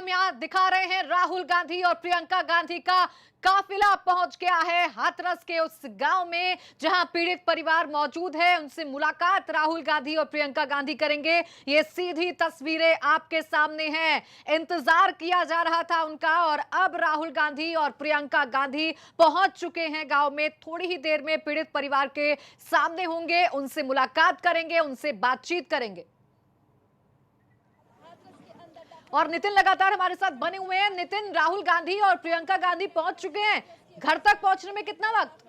हम यहाँ दिखा रहे हैं, राहुल गांधी और प्रियंका गांधी का काफिला पहुंच गया है हाथरस के उस गांव में जहां पीड़ित परिवार मौजूद है। उनसे मुलाकात राहुल गांधी और प्रियंका गांधी करेंगे। ये सीधी तस्वीरें आपके सामने हैं। इंतजार किया जा रहा था उनका और अब राहुल गांधी और प्रियंका गांधी पहुंच चुके हैं गांव में। थोड़ी ही देर में पीड़ित परिवार के सामने होंगे, उनसे मुलाकात करेंगे, उनसे बातचीत करेंगे। और नितिन लगातार हमारे साथ बने हुए हैं। नितिन, राहुल गांधी और प्रियंका गांधी पहुंच चुके हैं, घर तक पहुंचने में कितना वक्त?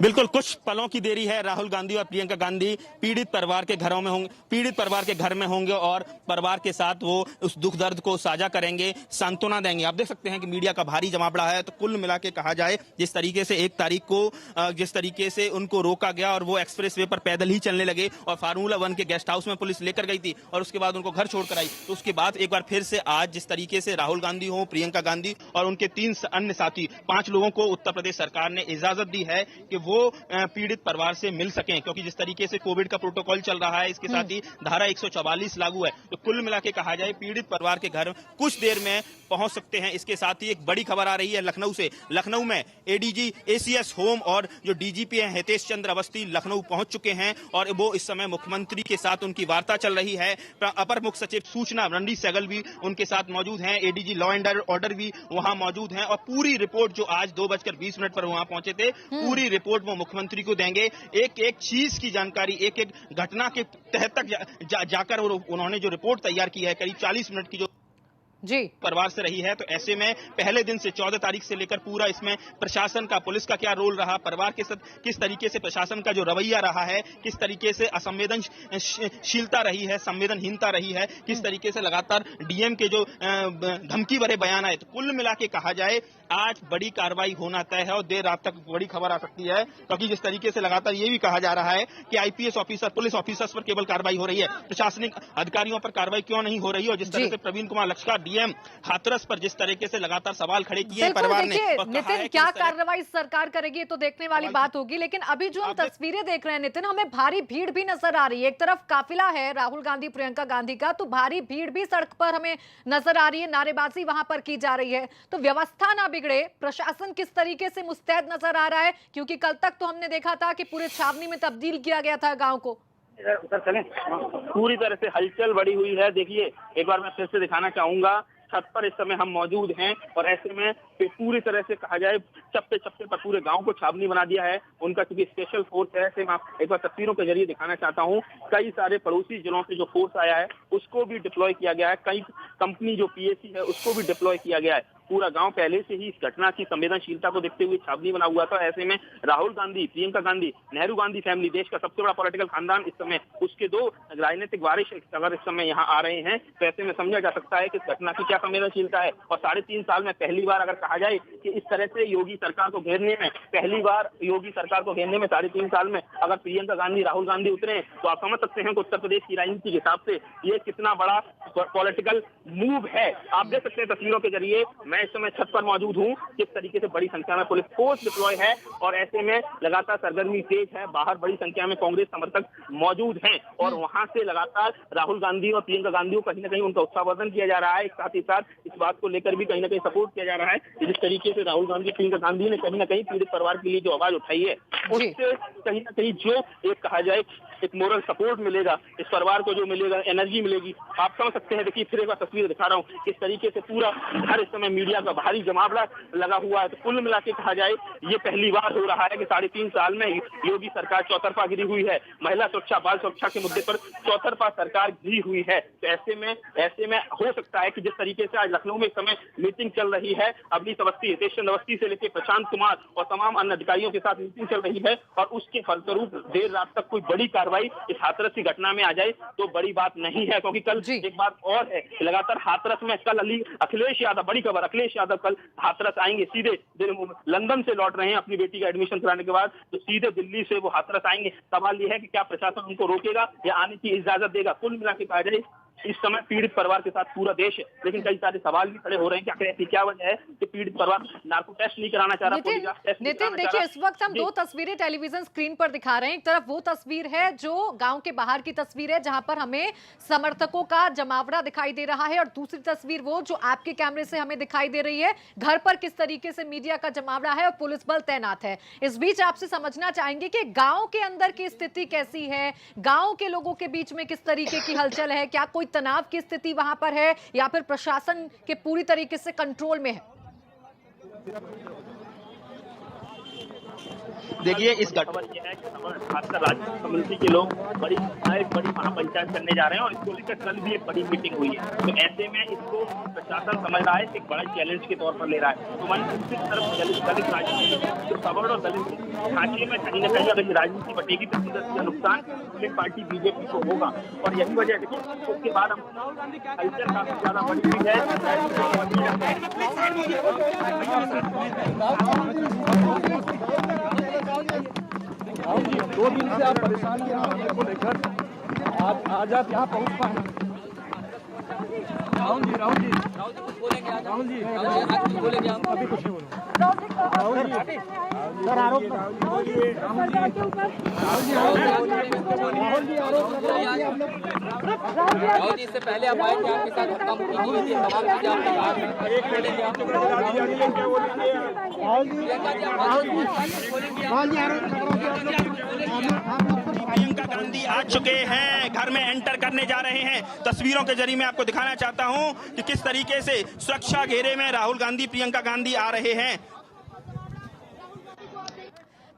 बिल्कुल कुछ पलों की देरी है। राहुल गांधी और प्रियंका गांधी पीड़ित परिवार के घरों में होंगे, पीड़ित परिवार के घर में होंगे और परिवार के साथ वो उस दुख दर्द को साझा करेंगे, सांत्वना देंगे। आप देख सकते हैं कि मीडिया का भारी जमावड़ा है। तो कुल मिला के कहा जाए, जिस तरीके से 1 तारीख को जिस तरीके से उनको रोका गया और वो एक्सप्रेसवे पर पैदल ही चलने लगे और फार्मूला 1 के गेस्ट हाउस में पुलिस लेकर गई थी और उसके बाद उनको घर छोड़कर आई, तो उसके बाद एक बार फिर से आज जिस तरीके से राहुल गांधी हो, प्रियंका गांधी और उनके 3 अन्य साथी, 5 लोगों को उत्तर प्रदेश सरकार ने इजाजत दी है कि वो पीड़ित परिवार से मिल सकें, क्योंकि जिस तरीके से कोविड का प्रोटोकॉल चल रहा है, इसके साथ ही धारा 144 लागू है। तो कुल मिला के कहा जाए, पीड़ित परिवार के घर कुछ देर में पहुंच सकते हैं। इसके साथ ही एक बड़ी खबर आ रही है लखनऊ से। लखनऊ में एडीजी एसीएस होम और जो डीजीपी हैं हितेश चंद्र अवस्थी लखनऊ पहुंच चुके हैं और वो इस समय मुख्यमंत्री के साथ उनकी वार्ता चल रही है। अपर मुख्य सचिव सूचना रणदीप सहगल भी उनके साथ मौजूद हैं। एडीजी लॉ एंड ऑर्डर भी वहां मौजूद हैं और पूरी रिपोर्ट जो आज 2:20 पर वहां पहुंचे थे, पूरी रिपोर्ट वो मुख्यमंत्री को देंगे। एक एक चीज की जानकारी, एक एक घटना के तह तक जाकर उन्होंने जो रिपोर्ट तैयार की है, करीब 40 मिनट की जो जी परिवार से रही है। तो ऐसे में पहले दिन से 14 तारीख से लेकर पूरा इसमें प्रशासन का, पुलिस का क्या रोल रहा, परिवार के साथ किस तरीके से प्रशासन का जो रवैया रहा है, किस तरीके से असंवेदनशीलता रही है, संवेदनहीनता रही है, किस तरीके से लगातार डीएम के जो धमकी भरे बयान आए। तो कुल मिला के कहा जाए, आज बड़ी कार्रवाई होना तय है और देर रात तक बड़ी खबर आ सकती है, क्योंकि जिस तरीके से लगातार ये भी कहा जा रहा है कि आईपीएस ऑफिसर, पुलिस ऑफिसर्स पर केवल कार्रवाई हो रही है, प्रशासनिक अधिकारियों पर कार्रवाई क्यों नहीं हो रही है। और जिस तरह से प्रवीण कुमार लक्ष्का डीएम हाथरस पर जिस तरीके से लगातार सवाल खड़े किए परिवार ने, नितिन, क्या कार्रवाई सरकार करेगी तो देखने वाली बात होगी। लेकिन अभी जो हम तस्वीरें देख रहे हैं नितिन, हमें भारी भीड़ भी नजर आ रही है। एक तरफ काफिला है राहुल गांधी प्रियंका गांधी का, तो भारी भीड़ भी सड़क पर हमें नजर आ रही है, नारेबाजी वहां पर की जा रही है। तो व्यवस्था ना बिगड़े, प्रशासन किस तरीके से मुस्तैद नजर आ रहा है, क्योंकि कल तक तो हमने देखा था कि पूरे छावनी में तब्दील किया गया था गाँव को। पूरी तरह से हलचल बढ़ी हुई है। देखिए, एक बार मैं फिर से दिखाना चाहूंगा, छत पर इस समय हम मौजूद हैं और ऐसे में पूरी तरह से कहा जाए, चप्पे चप्पे पर पूरे गांव को छावनी बना दिया है। उनका चूंकि स्पेशल फोर्स है, ऐसे मैं एक बार तस्वीरों के जरिए दिखाना चाहता हूं। कई सारे पड़ोसी जिलों से जो फोर्स आया है उसको भी डिप्लॉय किया गया है। कई कंपनी जो पीएसी है उसको भी डिप्लॉय किया गया है। पूरा गांव पहले से ही इस घटना की संवेदनशीलता को देखते हुए छावनी बना हुआ था। ऐसे में राहुल गांधी, प्रियंका गांधी, नेहरू गांधी फैमिली, देश का सबसे बड़ा पॉलिटिकल खानदान, इस समय उसके 2 राजनीतिक वारिस अगर इस समय यहाँ आ रहे हैं, तो ऐसे में समझा जा सकता है कि इस घटना की क्या संवेदनशीलता है। और 3.5 साल में पहली बार अगर कहा जाए कि इस तरह से योगी सरकार को घेरने में, पहली बार योगी सरकार को घेरने में 3.5 साल में अगर प्रियंका गांधी, राहुल गांधी उतरे, तो आप समझ सकते हैं कि उत्तर प्रदेश की राजनीति के हिसाब से ये कितना बड़ा पॉलिटिकल मूव है। आप देख सकते हैं तस्वीरों के जरिए, मैं इस समय छत पर मौजूद हूं, किस तरीके से बड़ी संख्या में पुलिस फोर्स डिप्लॉय है और ऐसे में लगातार सरगर्मी तेज है। बाहर बड़ी संख्या में कांग्रेस समर्थक मौजूद हैं और वहां से लगातार राहुल गांधी और प्रियंका गांधी को कहीं ना कहीं उनका उत्साहवर्धन किया जा रहा है। साथ ही साथ इस बात को लेकर भी कहीं ना कहीं सपोर्ट किया जा रहा है कि जिस तरीके से राहुल गांधी, प्रियंका गांधी ने कहीं ना कहीं पीड़ित परिवार के लिए जो आवाज उठाई है, उससे कहीं ना कहीं जो एक कहा जाए एक मोरल सपोर्ट मिलेगा, इस परिवार को जो मिलेगा, एनर्जी मिलेगी। आप समझ सकते हैं। देखिए, फिर एक बार तस्वीर दिखा रहा हूँ, किस तरीके से पूरा हर इस समय मीडिया का भारी जमावड़ा लगा हुआ है। तो कुल मिला के कहा जाए, ये पहली बार हो रहा है कि 3.5 साल में योगी सरकार चौतरफा गिरी हुई है। महिला सुरक्षा, बाल सुरक्षा के मुद्दे पर चौतरफा सरकार गिरी हुई है। तो ऐसे में हो सकता है कि जिस तरीके से आज लखनऊ में इस समय मीटिंग चल रही है, अवनीश अवस्थी, हितेश चंद्र अवस्थी से लेकर प्रशांत कुमार और तमाम अन्य अधिकारियों के साथ मीटिंग चल रही है और उसके फलस्वरूप देर रात तक कोई बड़ी कार्रवाई इस हाथरस की घटना में आ जाए तो बड़ी बात नहीं है। क्योंकि कल एक बात और है, लगातार हाथरस में कल अखिलेश यादव, बड़ी खबर, अखिलेश यादव कल हाथरस आएंगे। सीधे लंदन से लौट रहे हैं अपनी बेटी का एडमिशन कराने के बाद, तो सीधे दिल्ली से वो हाथरस आएंगे। सवाल यह है कि क्या प्रशासन उनको रोकेगा या आने की इजाजत देगा। कुल मिला के कहा जाए, इस समय पीड़ित परिवार के साथ पूरा देश है, लेकिन कई सारे सवाल भी खड़े हो रहे हैं कि आखिर ऐसी क्या वजह है कि पीड़ित परिवार नार्को टेस्ट नहीं कराना चाह रहा। नितिन देखिए, इस वक्त हम दो तस्वीरें टेलीविजन स्क्रीन पर दिखा रहे हैं। एक तरफ वो तस्वीर है जो गांव के बाहर की तस्वीर है, जहां पर हमें समर्थकों का जमावड़ा दिखाई दे रहा है, और दूसरी तस्वीर वो जो आपके कैमरे से हमें दिखाई दे रही है, घर पर किस तरीके से मीडिया का जमावड़ा है और पुलिस बल तैनात है। इस बीच आपसे समझना चाहेंगे कि गांव के अंदर की स्थिति कैसी है, गांव के लोगों के बीच में किस तरीके की हलचल है, क्या कोई तनाव की स्थिति वहां पर है या फिर प्रशासन के पूरी तरीके से कंट्रोल में है? देखिए, इस खबर ये है कि खासकर राजनीतिक कम्युनिटी के लोग बड़ी महापंचायत करने जा रहे हैं और इसको लेकर कल भी एक बड़ी मीटिंग हुई है। तो ऐसे में इसको प्रशासन समझ रहा है कि एक बड़ा चैलेंज के तौर पर ले रहा है। तो मन दूसरी तरफ दलित राजनीति जो खबर और दलित ढांचे में कहीं न कहीं अगर ये राजनीति बटेगी तो सीधा नुकसान रूलिंग पार्टी बीजेपी को होगा, और यही वजह है कि उसके बाद हम कल्चर काफी ज्यादा बड़ी हुई है। 2 दिन से आप परेशान हैं को लेकर, आज आप यहाँ पहुँच पाए। राहुल जी कुछ बोलेंगे? राहुल जी बोलेंगे? आप अभी कुछ नहीं बोलो। राहुल जी सर आरोप राहुल जी इससे पहले आप आए थे, आपके साथ धक्का मुक्की की हुई थी, सवाल किया प्रियंका गांधी आ चुके हैं, घर में एंटर करने जा रहे हैं। तस्वीरों के जरिए मैं आपको दिखाना चाहता हूं कि किस तरीके से सुरक्षा घेरे में राहुल गांधी, प्रियंका गांधी आ रहे हैं।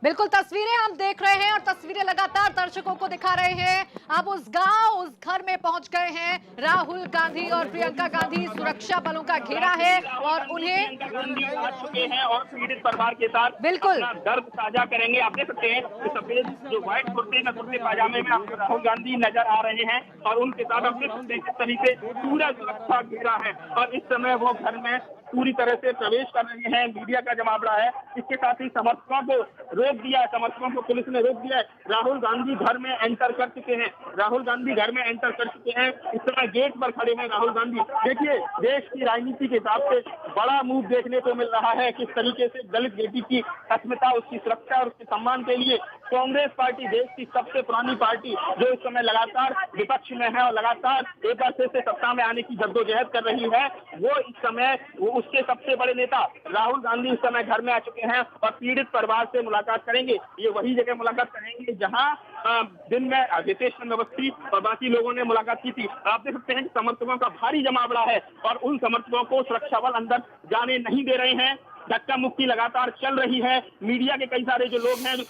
बिल्कुल तस्वीरें हम देख रहे हैं और तस्वीरें लगातार दर्शकों को दिखा रहे हैं। अब उस गांव, उस घर में पहुंच गए हैं राहुल गांधी और प्रियंका गांधी। सुरक्षा बलों का घेरा है और उन्हें प्रियंका गांधी आ चुके हैं और पीड़ित परिवार के साथ बिल्कुल दर्द साझा करेंगे। आप देख सकते हैं कि सफेद जो व्हाइट कुर्ते पाजामे में आपको राहुल गांधी नजर आ रहे हैं और उनके साथ आप देख सकते हैं किस तरीके पूरा सुरक्षा घेरा है और इस समय वो घर में पूरी तरह से प्रवेश कर रहे हैं। मीडिया का जमावड़ा है, इसके साथ ही समर्थकों को रोक दिया है, समर्थकों को पुलिस ने रोक दिया है। राहुल गांधी घर में एंटर कर चुके हैं, राहुल गांधी घर में एंटर कर चुके हैं। इस समय गेट पर खड़े हैं राहुल गांधी। देखिए, देश की राजनीति के हिसाब से बड़ा मूव देखने को मिल रहा है, किस तरीके से दलित बेटी की अस्मिता, उसकी सुरक्षा और उसके सम्मान के लिए कांग्रेस पार्टी, देश की सबसे पुरानी पार्टी जो इस समय लगातार विपक्ष में है और लगातार एक बार फिर से सत्ता में आने की जद्दोजहद कर रही है, वो इस समय उसके सबसे बड़े नेता राहुल गांधी इस समय घर में आ चुके हैं और पीड़ित परिवार से मुलाकात करेंगे। ये वही जगह मुलाकात करेंगे जहां दिन में रितेश चंद्र अवस्थी और बाकी लोगों ने मुलाकात की थी। आप देख सकते हैं कि समर्थकों का भारी जमावड़ा है और उन समर्थकों को सुरक्षा बल अंदर जाने नहीं दे रहे हैं। धक्का मुक्की लगातार चल रही है। मीडिया के कई सारे जो लोग हैं जो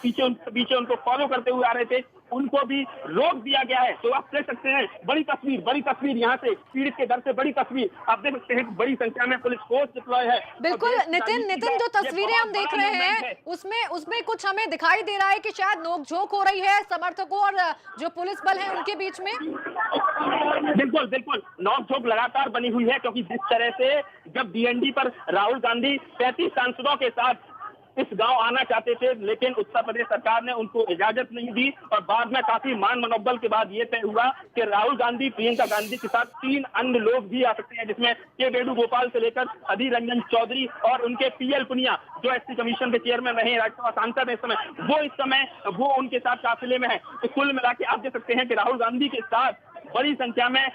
पीछे उनको फॉलो करते हुए आ रहे थे, उनको भी रोक दिया गया है। तो आप देख सकते हैं बड़ी तस्वीर यहाँ से पीड़ित के घर से बड़ी तस्वीर आप देख सकते हैं। बड़ी संख्या में पुलिस फोर्स डिप्लॉय है। बिल्कुल नितिन जो तस्वीरें हम देख रहे हैं उसमें कुछ हमें दिखाई दे रहा है कि शायद नोकझोंक हो रही है समर्थकों और जो पुलिस बल है उनके बीच में। बिल्कुल नोकझोंक लगातार बनी हुई है, क्योंकि जिस तरह से जब डीएनडी पर राहुल गांधी 35 सांसदों के साथ इस गांव आना चाहते थे, लेकिन उत्तर प्रदेश सरकार ने उनको इजाजत नहीं दी और बाद में काफी मान मनोबल के बाद ये तय हुआ कि राहुल गांधी, प्रियंका गांधी के साथ 3 अन्य लोग भी आ सकते हैं, जिसमें के वेणुगोपाल से लेकर अधीर रंजन चौधरी और उनके पीएल पुनिया जो एससी कमीशन के चेयरमैन रहे, राज्यसभा सांसद है इस समय वो उनके साथ काफिले में है। तो कुल मिला के आप देख सकते हैं कि राहुल गांधी के साथ बड़ी संख्या में